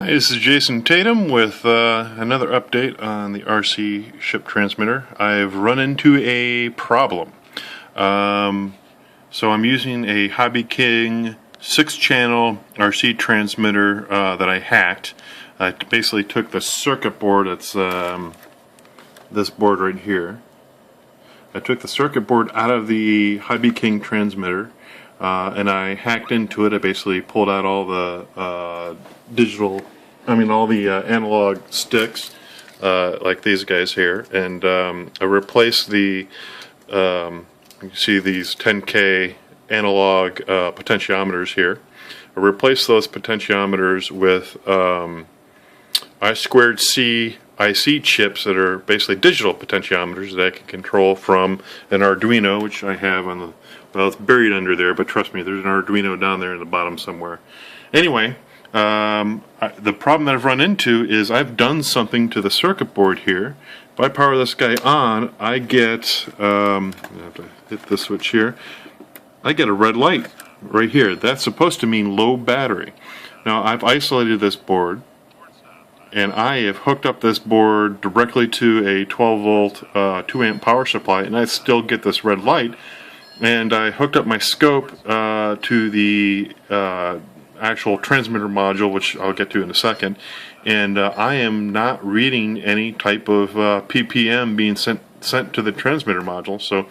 Hi, this is Jason Tatum with another update on the RC ship transmitter. I've run into a problem. So I'm using a Hobby King 6-channel RC transmitter that I hacked. I basically took the circuit board, it's this board right here. I took the circuit board out of the Hobby King transmitter and I hacked into it. I basically pulled out all the all the analog sticks like these guys here, and I replaced the you see these 10K analog potentiometers here. I replaced those potentiometers with I2C IC chips that are basically digital potentiometers that I can control from an Arduino, which I have on the, well, it's buried under there, but trust me, there's an Arduino down there in the bottom somewhere. Anyway, the problem that I've run into is I've done something to the circuit board here. If I power this guy on, I get, I have to hit the switch here, I get a red light right here. That's supposed to mean low battery. Now I've isolated this board, and I have hooked up this board directly to a 12 volt 2 amp power supply, and I still get this red light. And I hooked up my scope to the actual transmitter module, which I'll get to in a second, and I am not reading any type of ppm being sent to the transmitter module. So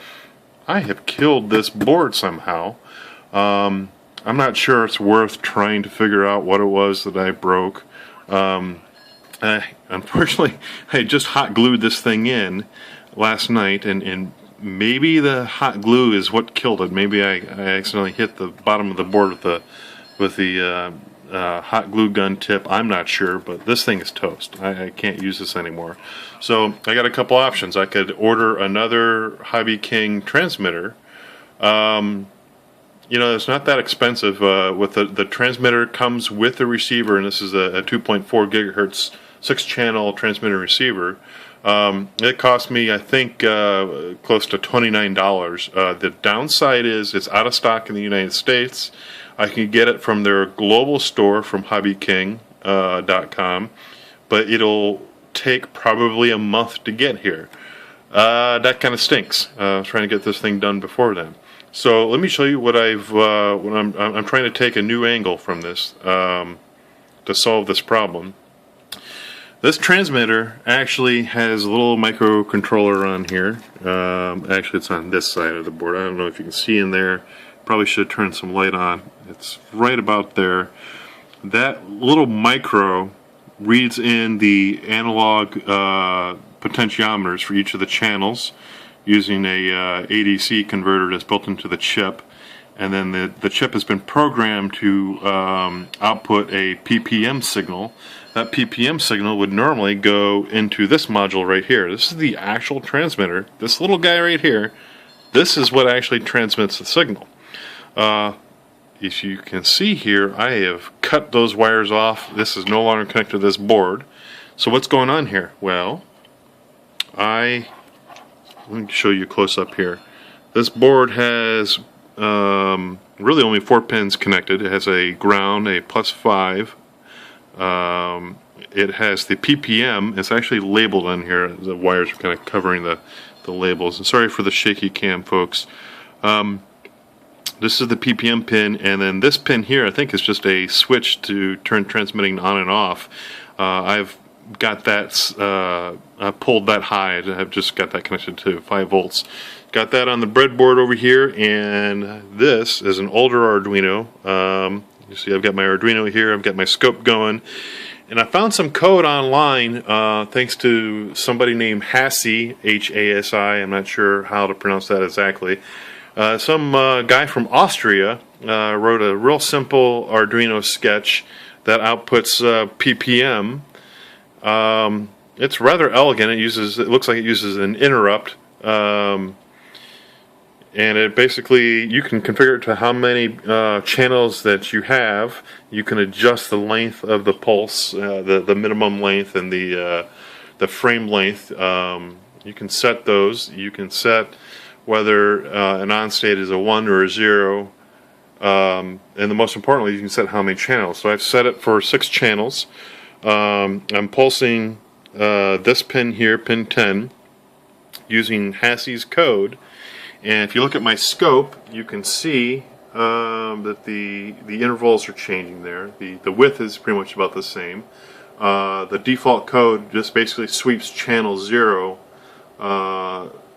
I have killed this board somehow. I'm not sure it's worth trying to figure out what it was that I broke. Unfortunately, I just hot glued this thing in last night, and maybe the hot glue is what killed it. Maybe I accidentally hit the bottom of the board with the hot glue gun tip. I'm not sure, but this thing is toast. I can't use this anymore. So I got a couple options. I could order another Hobby King transmitter. You know, it's not that expensive. With the transmitter comes with the receiver, and this is a 2.4 gigahertz 6-channel transmitter receiver. It cost me, I think, close to $29. The downside is it's out of stock in the United States. I can get it from their global store from hobbyking.com, but it'll take probably a month to get here. That kind of stinks. Trying to get this thing done before then. So let me show you what I'm trying to take a new angle from this to solve this problem. This transmitter actually has a little microcontroller on here. Actually, it's on this side of the board. I don't know if you can see in there. Probably should have turned some light on. It's right about there. That little micro reads in the analog potentiometers for each of the channels using a ADC converter that's built into the chip. And then the chip has been programmed to output a PPM signal. That PPM signal would normally go into this module right here. This is the actual transmitter. This little guy right here, this is what actually transmits the signal. As you can see here, I have cut those wires off. This is no longer connected to this board. So what's going on here? Well, let me show you close up here. This board has really only 4 pins connected. It has a ground, a +5. It has the PPM. It's actually labeled on here. The wires are kind of covering the labels. And sorry for the shaky cam, folks. This is the PPM pin, and then this pin here I think is just a switch to turn transmitting on and off. I've got that pulled that high. I've just got that connected to 5 volts. Got that on the breadboard over here, and this is an older Arduino. You see I've got my Arduino here, I've got my scope going, and I found some code online thanks to somebody named Hasi, H-A-S-I, I'm not sure how to pronounce that exactly. Some guy from Austria wrote a real simple Arduino sketch that outputs PPM. It's rather elegant. It looks like it uses an interrupt. And it basically, you can configure it to how many channels that you have. You can adjust the length of the pulse, the minimum length and the frame length. You can set those. You can set whether an on state is a 1 or a 0. And the most importantly, you can set how many channels. So I've set it for 6 channels. I'm pulsing this pin here, pin 10, using HASI's code. And if you look at my scope, you can see that the intervals are changing there. The width is pretty much about the same. The default code just basically sweeps channel 0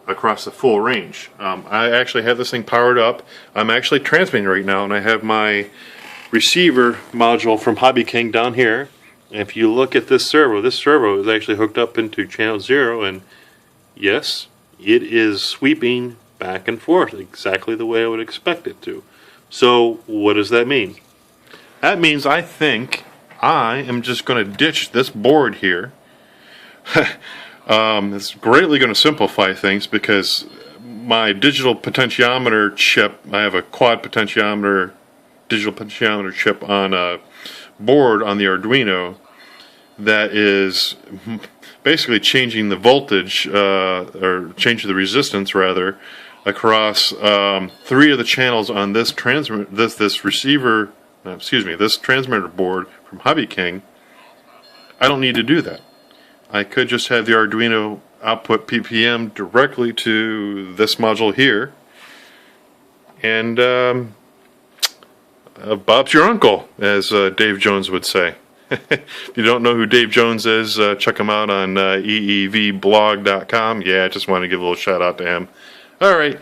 across the full range. I actually have this thing powered up. I'm actually transmitting right now, and I have my receiver module from Hobby King down here. And if you look at this servo is actually hooked up into channel 0, and yes, it is sweeping back and forth exactly the way I would expect it to. So what does that mean? That means I think I am just going to ditch this board here. It's greatly going to simplify things because my digital potentiometer chip, I have a quad potentiometer, digital potentiometer chip on a board on the Arduino that is basically changing the voltage, or changing the resistance rather, across 3 of the channels on this transmitter board from Hobby King. I don't need to do that. I could just have the Arduino output PPM directly to this module here, and Bob's your uncle, as Dave Jones would say. If you don't know who Dave Jones is, check him out on eevblog.com. Yeah, I just want to give a little shout out to him. All right,